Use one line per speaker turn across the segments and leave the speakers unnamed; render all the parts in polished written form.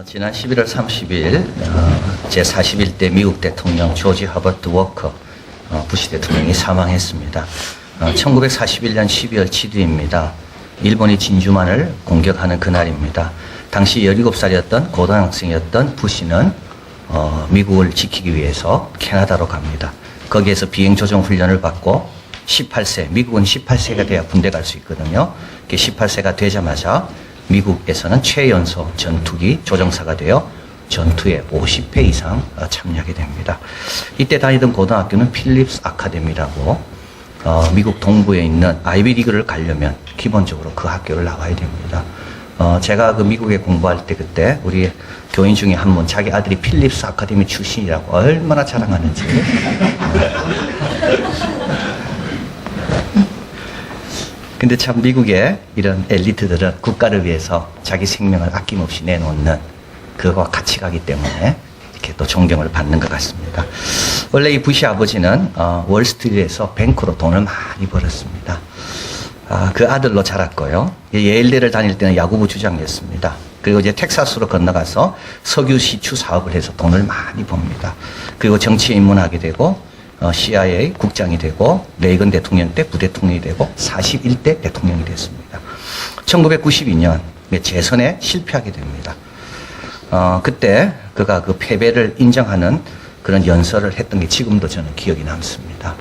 지난 11월 30일 제41대 미국 대통령 조지 허버트 워커 부시 대통령이 사망했습니다. 1941년 12월 7일입니다. 일본이 진주만을 공격하는 그날입니다. 당시 17살이었던 고등학생이었던 부시는 미국을 지키기 위해서 캐나다로 갑니다. 거기에서 비행조종 훈련을 받고 18세, 미국은 18세가 돼야 군대 갈 수 있거든요. 18세가 되자마자 미국에서는 최연소 전투기 조종사가 되어 전투에 50회 이상 참여하게 됩니다. 이때 다니던 고등학교는 필립스 아카데미라고 미국 동부에 있는 아이비리그를 가려면 기본적으로 그 학교를 나와야 됩니다. 제가 그 미국에 공부할 때 그때 우리 교인 중에 한 분 자기 아들이 필립스 아카데미 출신이라고 얼마나 자랑하는지. 근데 참 미국의 이런 엘리트들은 국가를 위해서 자기 생명을 아낌없이 내놓는 그거와 같이 가기 때문에 이렇게 또 존경을 받는 것 같습니다. 원래 이 부시 아버지는 월스트리트에서 뱅크로 돈을 많이 벌었습니다. 그 아들로 자랐고요. 예일대를 다닐 때는 야구부 주장이었습니다. 그리고 이제 텍사스로 건너가서 석유 시추 사업을 해서 돈을 많이 법니다. 그리고 정치에 입문하게 되고 CIA 국장이 되고 레이건 대통령 때 부대통령이 되고 41대 대통령이 됐습니다. 1992년 재선에 실패하게 됩니다. 그때 그가 그 패배를 인정하는 그런 연설을 했던 게 지금도 저는 기억이 남습니다.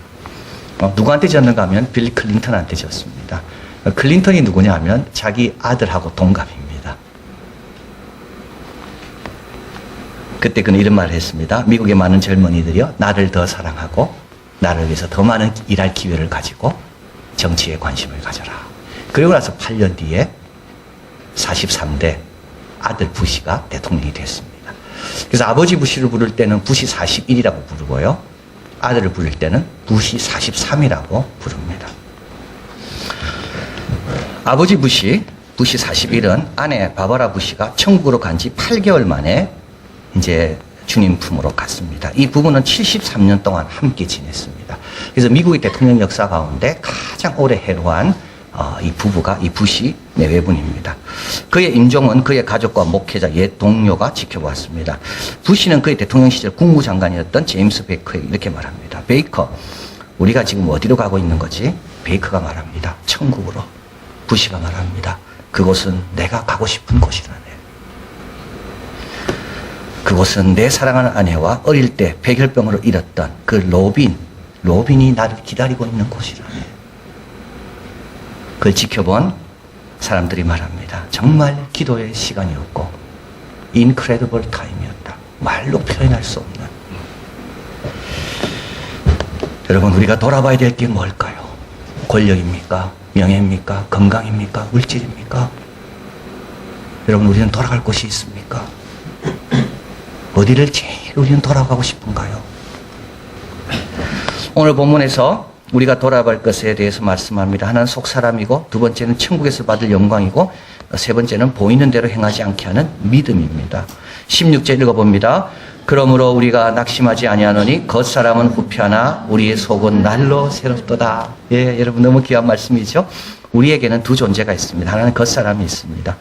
누구한테 졌는가 하면 빌리 클린턴한테 졌습니다. 클린턴이 누구냐 하면 자기 아들하고 동갑입니다. 그때 그는 이런 말을 했습니다. 미국의 많은 젊은이들이요, 나를 더 사랑하고 나를 위해서 더 많은 일할 기회를 가지고 정치에 관심을 가져라. 그리고 나서 8년 뒤에 43대 아들 부시가 대통령이 됐습니다. 그래서 아버지 부시를 부를 때는 부시 41이라고 부르고요, 아들을 부를 때는 부시 43이라고 부릅니다. 아버지 부시 41은 아내 바바라 부시가 천국으로 간 지 8개월 만에 이제 주님 품으로 갔습니다. 이 부부는 73년 동안 함께 지냈습니다. 그래서 미국의 대통령 역사 가운데 가장 오래 해로한 이 부부가 이 부시 내외분입니다. 그의 임종은 그의 가족과 목회자 옛 동료가 지켜보았습니다. 부시는 그의 대통령 시절 국무장관이었던 제임스 베이커에게 이렇게 말합니다. 베이커, 우리가 지금 어디로 가고 있는 거지? 베이커가 말합니다. 천국으로. 부시가 말합니다. 그곳은 내가 가고 싶은 곳이라네. 그곳은 내 사랑하는 아내와 어릴 때 백혈병으로 잃었던 그 로빈이 나를 기다리고 있는 곳이라네. 그걸 지켜본 사람들이 말합니다. 정말 기도의 시간이었고 incredible time이었다. 말로 표현할 수 없는. 여러분, 우리가 돌아봐야 될 게 뭘까요? 권력입니까? 명예입니까? 건강입니까? 물질입니까? 여러분, 우리는 돌아갈 곳이 있습니까? 어디를 제일 우리는 돌아가고 싶은가요? 오늘 본문에서 우리가 돌아갈 것에 대해서 말씀합니다. 하나는 속사람이고, 두 번째는 천국에서 받을 영광이고, 세 번째는 보이는 대로 행하지 않게 하는 믿음입니다. 16절 읽어봅니다. 그러므로 우리가 낙심하지 아니하노니 겉사람은 후패하나 우리의 속은 날로 새롭도다. 예, 여러분, 너무 귀한 말씀이죠. 우리에게는 두 존재가 있습니다. 하나는 겉사람이 있습니다.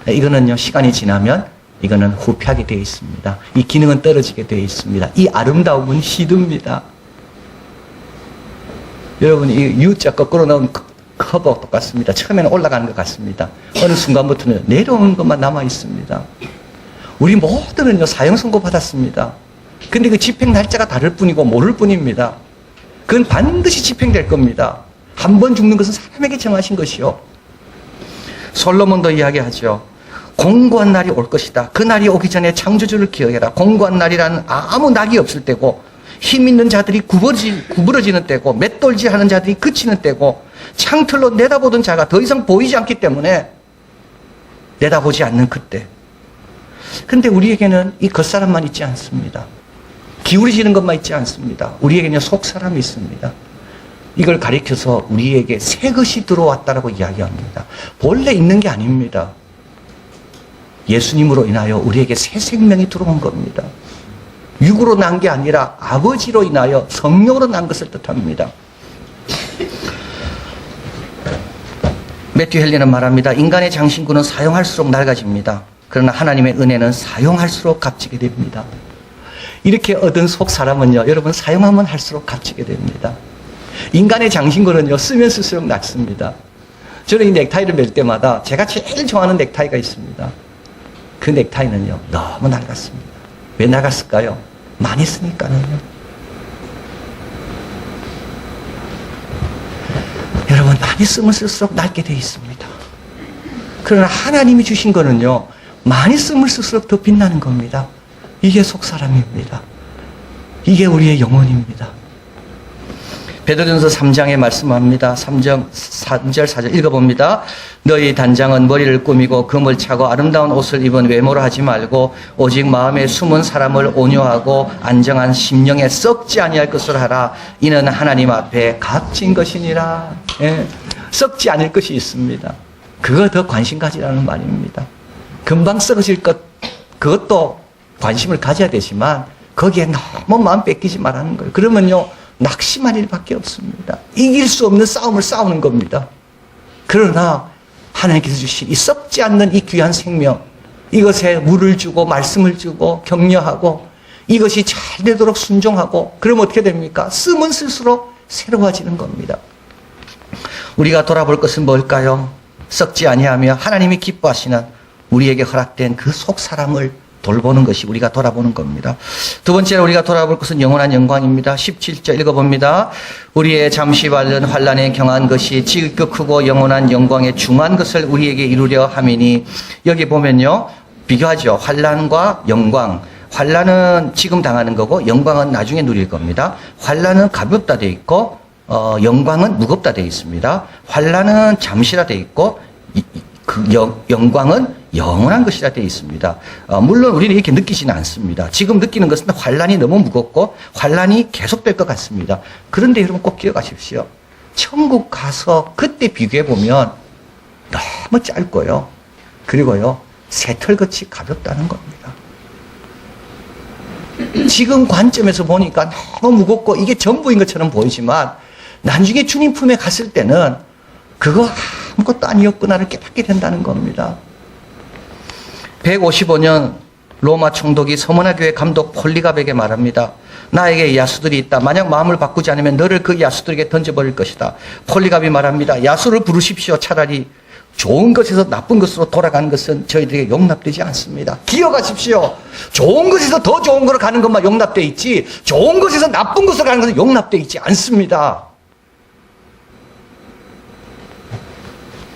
이거는요, 시간이 지나면 이거는 후패하게 되어 있습니다. 이 기능은 떨어지게 되어 있습니다. 이 아름다움은 시듭니다. 여러분, 이 U자 거꾸로 넣은 커버 똑같습니다. 처음에는 올라가는 것 같습니다. 어느 순간부터는 내려오는 것만 남아 있습니다. 우리 모두는요, 사형 선고 받았습니다. 근데 그 집행 날짜가 다를 뿐이고 모를 뿐입니다. 그건 반드시 집행될 겁니다. 한 번 죽는 것은 사람에게 정하신 것이요. 솔로몬도 이야기하죠. 공고한 날이 올 것이다. 그 날이 오기 전에 창조주를 기억해라. 공고한 날이라는 아무 낙이 없을 때고, 힘 있는 자들이 구부러지는 때고, 맷돌지 하는 자들이 그치는 때고, 창틀로 내다보던 자가 더 이상 보이지 않기 때문에 내다보지 않는 그때. 근데 우리에게는 이 겉사람만 있지 않습니다. 기울이지는 것만 있지 않습니다. 우리에게는 속사람이 있습니다. 이걸 가리켜서 우리에게 새 것이 들어왔다라고 이야기합니다. 본래 있는 게 아닙니다. 예수님으로 인하여 우리에게 새 생명이 들어온 겁니다. 육으로 난 게 아니라 아버지로 인하여 성령으로 난 것을 뜻합니다. 매튜 헨리는 말합니다. 인간의 장신구는 사용할수록 낡아집니다. 그러나 하나님의 은혜는 사용할수록 값지게 됩니다. 이렇게 얻은 속 사람은요, 여러분 사용하면 할수록 값지게 됩니다. 인간의 장신구는요, 쓰면 쓸수록 낮습니다. 저는 이 넥타이를 멜 때마다 제가 제일 좋아하는 넥타이가 있습니다. 그 넥타이는요, 너무 낡았습니다. 왜 낡았을까요? 많이 쓰니까요. 여러분, 많이 쓰면 쓸수록 낡게 되어 있습니다. 그러나 하나님이 주신 거는요, 많이 쓰면 쓸수록 더 빛나는 겁니다. 이게 속사람입니다. 이게 우리의 영혼입니다. 베드로전서 3장에 말씀합니다. 3절 4절 읽어봅니다. 너희 단장은 머리를 꾸미고 금을 차고 아름다운 옷을 입은 외모로 하지 말고 오직 마음에 숨은 사람을 온유하고 안정한 심령에 썩지 아니할 것으로 하라. 이는 하나님 앞에 값진 것이니라. 예. 썩지 않을 것이 있습니다. 그거 더 관심 가지라는 말입니다. 금방 썩어질 것, 그것도 관심을 가져야 되지만 거기에 너무 마음 뺏기지 말라는 거예요. 그러면요, 낙심할 일밖에 없습니다. 이길 수 없는 싸움을 싸우는 겁니다. 그러나 하나님께서 주신 이 썩지 않는 이 귀한 생명, 이것에 물을 주고 말씀을 주고 격려하고 이것이 잘 되도록 순종하고, 그러면 어떻게 됩니까? 쓰면 쓸수록 새로워지는 겁니다. 우리가 돌아볼 것은 뭘까요? 썩지 아니하며 하나님이 기뻐하시는 우리에게 허락된 그 속 사람을 돌보는 것이 우리가 돌아보는 겁니다. 두 번째로 우리가 돌아볼 것은 영원한 영광입니다. 17절 읽어봅니다. 우리의 잠시 받은 환난에 경한 것이 지극히 크고 영원한 영광에 중한 것을 우리에게 이루려 함이니, 여기 보면요, 비교하죠. 환난과 영광. 환난은 지금 당하는 거고 영광은 나중에 누릴 겁니다. 환난은 가볍다 돼 있고 영광은 무겁다 돼 있습니다. 환난은 잠시라 돼 있고 영광은 영원한 것이라 되어 있습니다. 물론 우리는 이렇게 느끼지는 않습니다. 지금 느끼는 것은 환난이 너무 무겁고 환난이 계속될 것 같습니다. 그런데 여러분 꼭 기억하십시오. 천국 가서 그때 비교해 보면 너무 짧고요. 그리고요, 새털같이 가볍다는 겁니다. 지금 관점에서 보니까 너무 무겁고 이게 전부인 것처럼 보이지만 나중에 주님 품에 갔을 때는 그거 아무것도 아니었구나를 깨닫게 된다는 겁니다. 155년 로마 총독이 서머나 교회 감독 폴리갑에게 말합니다. 나에게 야수들이 있다. 만약 마음을 바꾸지 않으면 너를 그 야수들에게 던져버릴 것이다. 폴리갑이 말합니다. 야수를 부르십시오. 차라리 좋은 것에서 나쁜 것으로 돌아가는 것은 저희들에게 용납되지 않습니다. 기억하십시오. 좋은 것에서 더 좋은 것으로 가는 것만 용납되어 있지 좋은 것에서 나쁜 것으로 가는 것은 용납되어 있지 않습니다.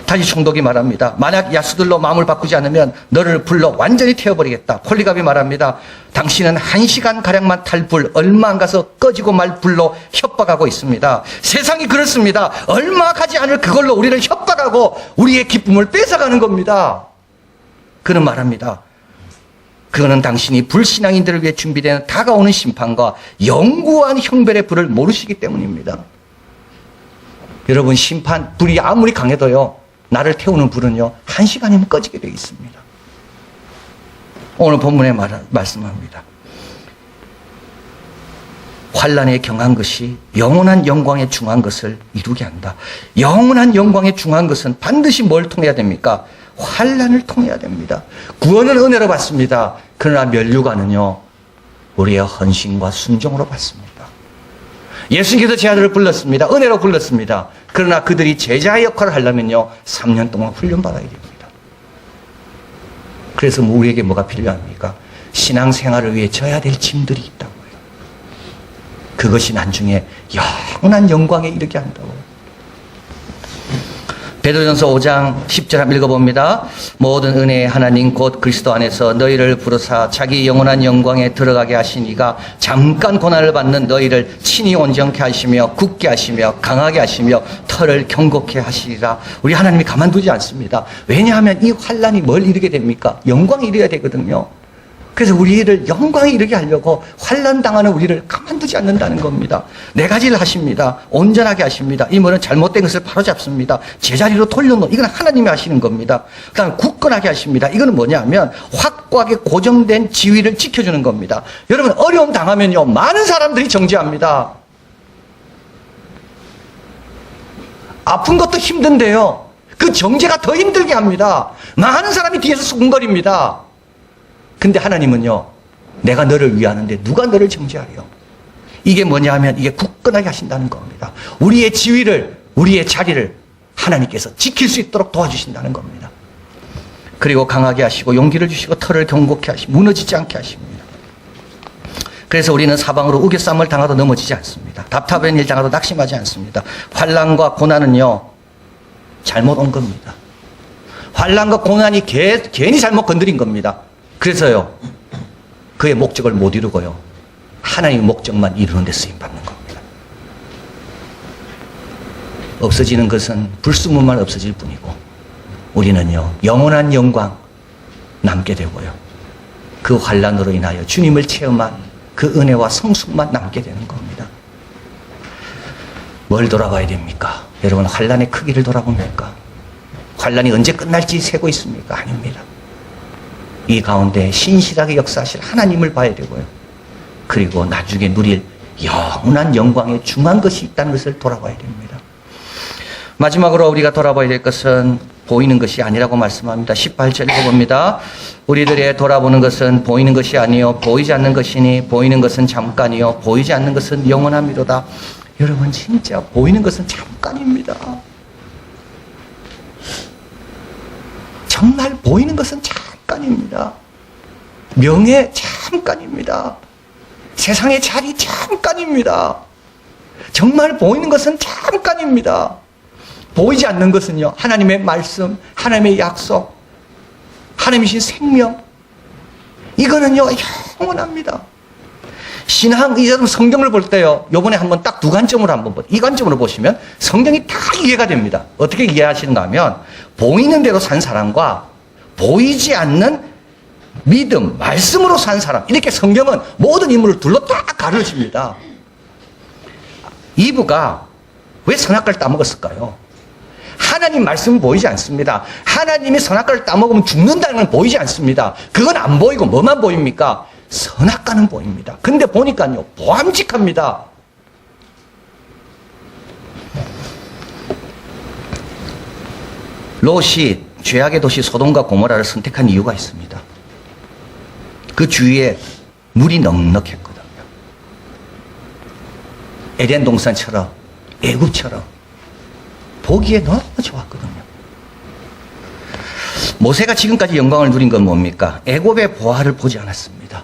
다시 총독이 말합니다. 만약 야수들로 마음을 바꾸지 않으면 너를 불러 완전히 태워버리겠다. 폴리갑이 말합니다. 당신은 1시간가량만 탈 불, 얼마 안 가서 꺼지고 말 불로 협박하고 있습니다. 세상이 그렇습니다. 얼마 가지 않을 그걸로 우리를 협박하고 우리의 기쁨을 뺏어가는 겁니다. 그는 말합니다. 그거는 당신이 불신앙인들을 위해 준비되는 다가오는 심판과 영구한 형벌의 불을 모르시기 때문입니다. 여러분, 심판, 불이 아무리 강해도요, 나를 태우는 불은요, 1시간이면 꺼지게 되어 있습니다. 오늘 본문에 말씀합니다. 환난에 경한 것이 영원한 영광에 중한 것을 이루게 한다. 영원한 영광에 중한 것은 반드시 뭘 통해야 됩니까? 환난을 통해야 됩니다. 구원은 은혜로 받습니다. 그러나 면류관은요, 우리의 헌신과 순종으로 받습니다. 예수님께서 제자들을 불렀습니다. 은혜로 불렀습니다. 그러나 그들이 제자의 역할을 하려면요, 3년 동안 훈련받아야 됩니다. 그래서 우리에게 뭐가 필요합니까? 신앙생활을 위해 져야 될 짐들이 있다고요. 그것이 나중에 영원한 영광에 이르게 한다고요. 베드로전서 5장 10절 한번 읽어봅니다. 모든 은혜의 하나님 곧 그리스도 안에서 너희를 부르사 자기 영원한 영광에 들어가게 하시니가 잠깐 고난을 받는 너희를 친히 온전케 하시며 굳게 하시며 강하게 하시며 털을 경고케 하시리라. 우리 하나님이 가만두지 않습니다. 왜냐하면 이 환난이 뭘 이루게 됩니까? 영광에 이르어야 되거든요. 그래서 우리를 영광에 이르게 하려고 환난 당하는 우리를 가만두지 않는다는 겁니다. 네 가지를 하십니다. 온전하게 하십니다. 이 뭐는 잘못된 것을 바로잡습니다. 제자리로 돌려놓는, 이건 하나님이 하시는 겁니다. 그 다음에 굳건하게 하십니다. 이거는 뭐냐면 확고하게 고정된 지위를 지켜주는 겁니다. 여러분, 어려움 당하면요, 많은 사람들이 정죄합니다. 아픈 것도 힘든데요, 그 정죄가 더 힘들게 합니다. 많은 사람이 뒤에서 수군거립니다. 근데 하나님은요, 내가 너를 위하는데 누가 너를 정죄하려? 이게 뭐냐 하면 이게 굳건하게 하신다는 겁니다. 우리의 지위를, 우리의 자리를 하나님께서 지킬 수 있도록 도와주신다는 겁니다. 그리고 강하게 하시고 용기를 주시고 털을 견고케 하시고 무너지지 않게 하십니다. 그래서 우리는 사방으로 우겨쌈을 당하도 넘어지지 않습니다. 답답한 일 당하도 낙심하지 않습니다. 환난과 고난은요, 잘못 온 겁니다. 환난과 고난이 괜히 잘못 건드린 겁니다. 그래서요, 그의 목적을 못 이루고요, 하나님의 목적만 이루는 데 쓰임받는 겁니다. 없어지는 것은 불순물만 없어질 뿐이고, 우리는요, 영원한 영광 남게 되고요, 그 환난으로 인하여 주님을 체험한 그 은혜와 성숙만 남게 되는 겁니다. 뭘 돌아봐야 됩니까? 여러분, 환난의 크기를 돌아봅니까? 환난이 언제 끝날지 세고 있습니까? 아닙니다. 이 가운데 신실하게 역사하실 하나님을 봐야 되고요, 그리고 나중에 누릴 영원한 영광에 중요한 것이 있다는 것을 돌아봐야 됩니다. 마지막으로 우리가 돌아봐야 될 것은 보이는 것이 아니라고 말씀합니다. 18절 읽어봅니다. 우리들의 돌아보는 것은 보이는 것이 아니요 보이지 않는 것이니 보이는 것은 잠깐이요 보이지 않는 것은 영원함이로다. 여러분, 진짜 보이는 것은 잠깐입니다. 정말 보이는 것은 잠깐입니다. 명예 잠깐입니다. 세상의 자리 잠깐입니다. 정말 보이는 것은 잠깐입니다. 보이지 않는 것은요, 하나님의 말씀, 하나님의 약속, 하나님이신 생명, 이거는요 영원합니다. 신앙, 여러분 성경을 볼 때요, 요번에 한번 딱 두 관점으로 한번 이 관점으로 보시면 성경이 다 이해가 됩니다. 어떻게 이해하시는가 하면, 보이는 대로 산 사람과 보이지 않는 믿음, 말씀으로 산 사람, 이렇게 성경은 모든 인물을 둘로 딱 가르칩니다. 이브가 왜 선악과를 따먹었을까요? 하나님 말씀은 보이지 않습니다. 하나님이 선악과를 따먹으면 죽는다는 건 보이지 않습니다. 그건 안 보이고 뭐만 보입니까? 선악과는 보입니다. 근데 보니까요, 보암직합니다. 롯이 죄악의 도시 소돔과 고모라를 선택한 이유가 있습니다. 그 주위에 물이 넉넉했거든요. 에덴 동산처럼, 애굽처럼 보기에 너무 좋았거든요. 모세가 지금까지 영광을 누린 건 뭡니까? 애굽의 보화를 보지 않았습니다.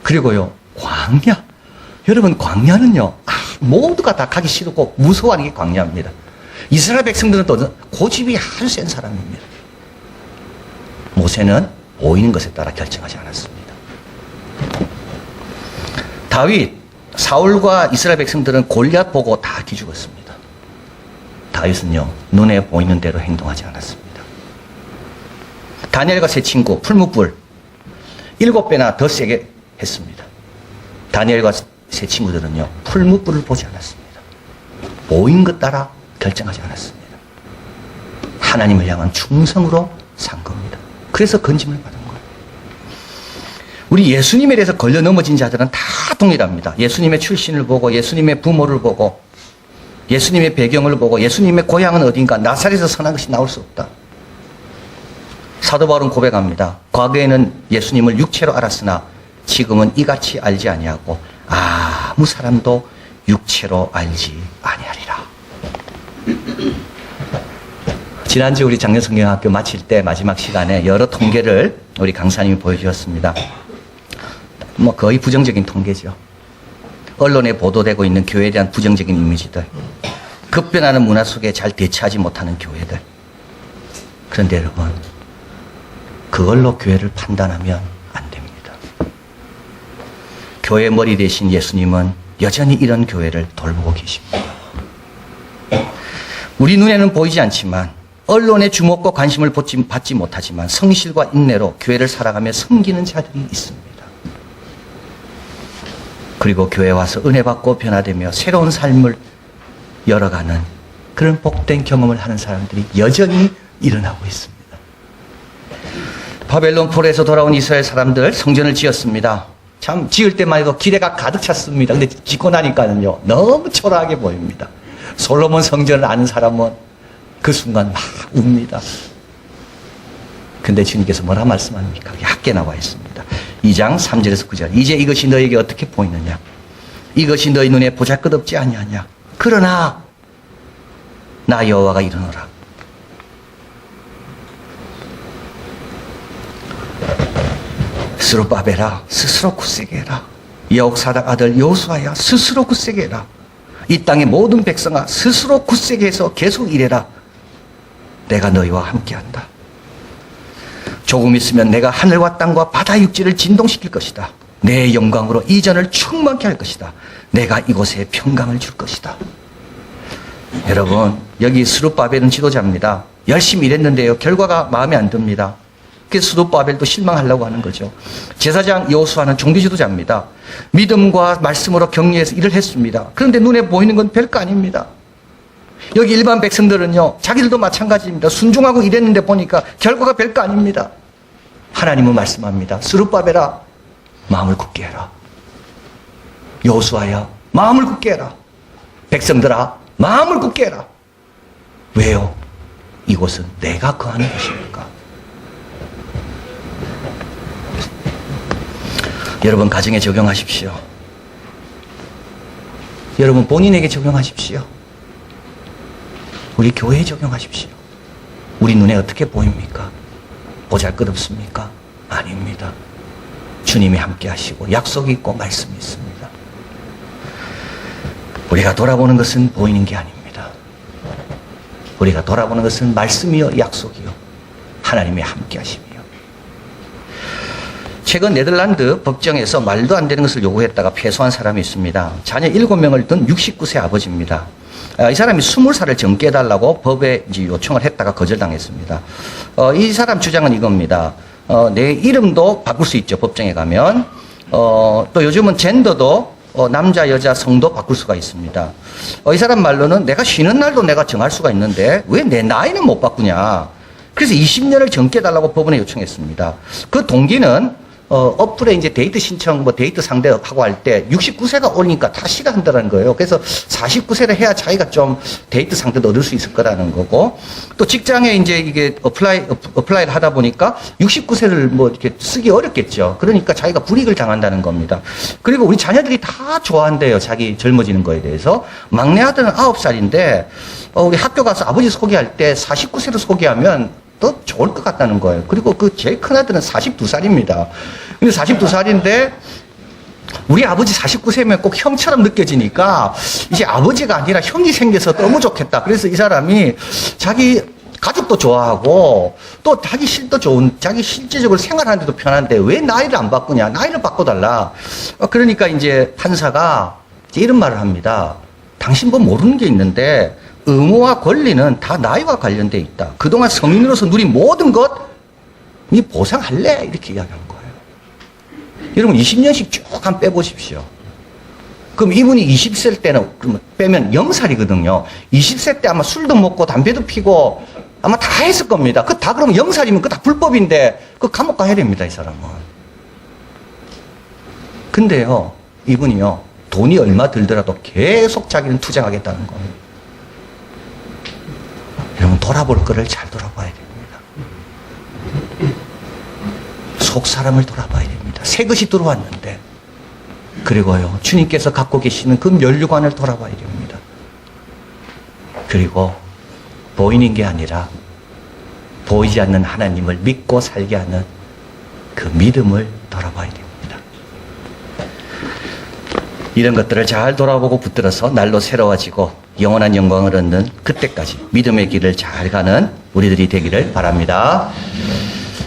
그리고요, 광야. 여러분, 광야는요, 모두가 다 가기 싫고 무서워하는 게 광야입니다. 이스라엘 백성들은 또 고집이 아주 센 사람입니다. 모세는 보이는 것에 따라 결정하지 않았습니다. 다윗, 사울과 이스라엘 백성들은 골리앗 보고 다 기죽었습니다. 다윗은요, 눈에 보이는 대로 행동하지 않았습니다. 다니엘과 세 친구, 풀무불 7배나 더 세게 했습니다. 다니엘과 세 친구들은요, 풀무불을 보지 않았습니다. 보인 것 따라 결정하지 않았습니다. 하나님을 향한 충성으로 산 겁니다. 그래서 건짐을 받은 거예요. 우리 예수님에 대해서 걸려 넘어진 자들은 다 동일합니다. 예수님의 출신을 보고, 예수님의 부모를 보고, 예수님의 배경을 보고, 예수님의 고향은 어딘가, 나사렛에서 선한 것이 나올 수 없다. 사도 바울은 고백합니다. 과거에는 예수님을 육체로 알았으나 지금은 이같이 알지 아니하고 아무 사람도 육체로 알지 아니하리라. 지난주 우리 작년성경학교 마칠 때 마지막 시간에 여러 통계를 우리 강사님이 보여주셨습니다. 뭐 거의 부정적인 통계죠. 언론에 보도되고 있는 교회에 대한 부정적인 이미지들, 급변하는 문화 속에 잘 대처하지 못하는 교회들. 그런데 여러분, 그걸로 교회를 판단하면 안 됩니다. 교회 머리 대신 예수님은 여전히 이런 교회를 돌보고 계십니다. 우리 눈에는 보이지 않지만, 언론의 주목과 관심을 받지 못하지만 성실과 인내로 교회를 살아가며 섬기는 자들이 있습니다. 그리고 교회에 와서 은혜 받고 변화되며 새로운 삶을 열어가는 그런 복된 경험을 하는 사람들이 여전히 일어나고 있습니다. 바벨론 폴에서 돌아온 이스라엘 사람들 성전을 지었습니다. 참 지을 때만 해도 기대가 가득 찼습니다. 근데 짓고 나니까는요, 너무 초라하게 보입니다. 솔로몬 성전을 아는 사람은 그 순간 막 웁니다. 근데 주님께서 뭐라 말씀합니까? 얕게 나와 있습니다. 2장 3절에서 9절. 이제 이것이 너에게 어떻게 보이느냐? 이것이 너희 눈에 보잘것없지 아니하냐? 그러나 나 여호와가 이르노라. 스룹바벨아 스스로 굳세게 해라. 여옥사닥 아들 여호수아야 스스로 굳세게 해라. 이 땅의 모든 백성아 스스로 굳세게 해서 계속 일해라. 내가 너희와 함께한다. 조금 있으면 내가 하늘과 땅과 바다 육지를 진동시킬 것이다. 내 영광으로 이전을 충만케 할 것이다. 내가 이곳에 평강을 줄 것이다. 여러분, 여기 스룹바벨은 지도자입니다. 열심히 일했는데요, 결과가 마음에 안 듭니다. 그래서 스룹바벨도 실망하려고 하는 거죠. 제사장 여호수아는 종교 지도자입니다. 믿음과 말씀으로 격려해서 일을 했습니다. 그런데 눈에 보이는 건 별거 아닙니다. 여기 일반 백성들은요, 자기들도 마찬가지입니다. 순종하고 일했는데 보니까 결과가 별거 아닙니다. 하나님은 말씀합니다. 스룹바벨아, 마음을 굳게 해라. 여호수아야, 마음을 굳게 해라. 백성들아, 마음을 굳게 해라. 왜요? 이곳은 내가 거하는 곳이니까. 여러분, 가정에 적용하십시오. 여러분, 본인에게 적용하십시오. 우리 교회에 적용하십시오. 우리 눈에 어떻게 보입니까? 보잘것없습니까? 아닙니다. 주님이 함께 하시고 약속이 있고 말씀이 있습니다. 우리가 돌아보는 것은 보이는 게 아닙니다. 우리가 돌아보는 것은 말씀이요 약속이요 하나님이 함께 하심이요. 최근 네덜란드 법정에서 말도 안 되는 것을 요구했다가 패소한 사람이 있습니다. 자녀 7명을 둔 69세 아버지입니다. 이 사람이 20살을 젊게 해달라고 법에 이제 요청을 했다가 거절당했습니다. 이 사람 주장은 이겁니다. 내 이름도 바꿀 수 있죠, 법정에 가면. 또 요즘은 젠더도 남자, 여자, 성도 바꿀 수가 있습니다. 이 사람 말로는 내가 쉬는 날도 내가 정할 수가 있는데 왜 내 나이는 못 바꾸냐. 그래서 20년을 젊게 해달라고 법원에 요청했습니다. 그 동기는 어플에 이제 데이트 신청, 데이트 상대하고 할 때 69세가 오니까 다 싫어한다는 거예요. 그래서 49세를 해야 자기가 좀 데이트 상대도 얻을 수 있을 거라는 거고, 또 직장에 이제 이게 어플라이를 하다 보니까 69세를 이렇게 쓰기 어렵겠죠. 그러니까 자기가 불이익을 당한다는 겁니다. 그리고 우리 자녀들이 다 좋아한대요. 자기 젊어지는 거에 대해서. 막내 아들은 9살인데, 우리 학교 가서 아버지 소개할 때 49세로 소개하면 더 좋을 것 같다는 거예요. 그리고 그 제일 큰 아들은 42살입니다. 근데 42살인데 우리 아버지 49세면 꼭 형처럼 느껴지니까 이제 아버지가 아니라 형이 생겨서 너무 좋겠다. 그래서 이 사람이 자기 가족도 좋아하고 또 자기 실도 좋은, 자기 실질적으로 생활하는데도 편한데 왜 나이를 안 바꾸냐. 나이를 바꿔달라. 그러니까 이제 판사가 이제 이런 말을 합니다. 당신 뭐 모르는 게 있는데 의무와 권리는 다 나이와 관련되어 있다. 그동안 성인으로서 누린 모든 것, 니 보상할래? 이렇게 이야기하는 거예요. 여러분, 20년씩 쭉 한 빼보십시오. 그럼 이분이 20세 때는, 그러면 빼면 0살이거든요. 20세 때 아마 술도 먹고 담배도 피고 아마 다 했을 겁니다. 그 다 그러면 0살이면 그 다 불법인데, 그 감옥 가야 됩니다, 이 사람은. 근데요, 이분이요, 돈이 얼마 들더라도 계속 자기는 투쟁하겠다는 거예요. 여러분, 돌아볼 거를 잘 돌아봐야 됩니다. 속 사람을 돌아봐야 됩니다. 새 것이 들어왔는데, 그리고요, 주님께서 갖고 계시는 그 면류관을 돌아봐야 됩니다. 그리고 보이는 게 아니라 보이지 않는 하나님을 믿고 살게 하는 그 믿음을 돌아봐야 됩니다. 이런 것들을 잘 돌아보고 붙들어서 날로 새로워지고 영원한 영광을 얻는 그때까지 믿음의 길을 잘 가는 우리들이 되기를 바랍니다.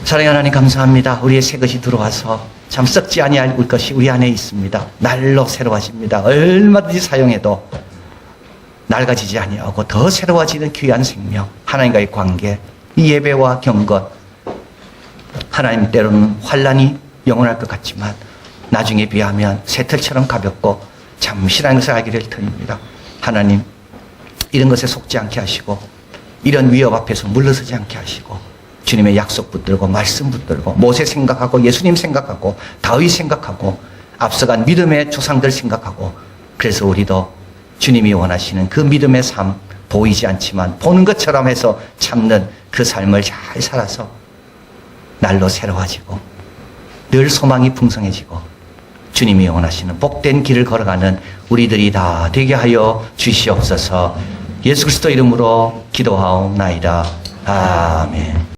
사랑하는 하나님, 감사합니다. 우리의 새 것이 들어와서 참 썩지 아니할 것이 우리 안에 있습니다. 날로 새로워집니다. 얼마든지 사용해도 낡아지지 아니하고 더 새로워지는 귀한 생명, 하나님과의 관계, 이 예배와 경건, 하나님 때로는 환난이 영원할 것 같지만 나중에 비하면 새털처럼 가볍고 잠시라는 것을 알기를 드립니다. 하나님, 이런 것에 속지 않게 하시고 이런 위협 앞에서 물러서지 않게 하시고 주님의 약속 붙들고 말씀 붙들고 모세 생각하고 예수님 생각하고 다윗 생각하고 앞서간 믿음의 조상들 생각하고, 그래서 우리도 주님이 원하시는 그 믿음의 삶, 보이지 않지만 보는 것처럼 해서 참는 그 삶을 잘 살아서 날로 새로워지고 늘 소망이 풍성해지고 주님이 원하시는 복된 길을 걸어가는 우리들이 다 되게 하여 주시옵소서. 예수 그리스도 이름으로 기도하옵나이다. 아멘.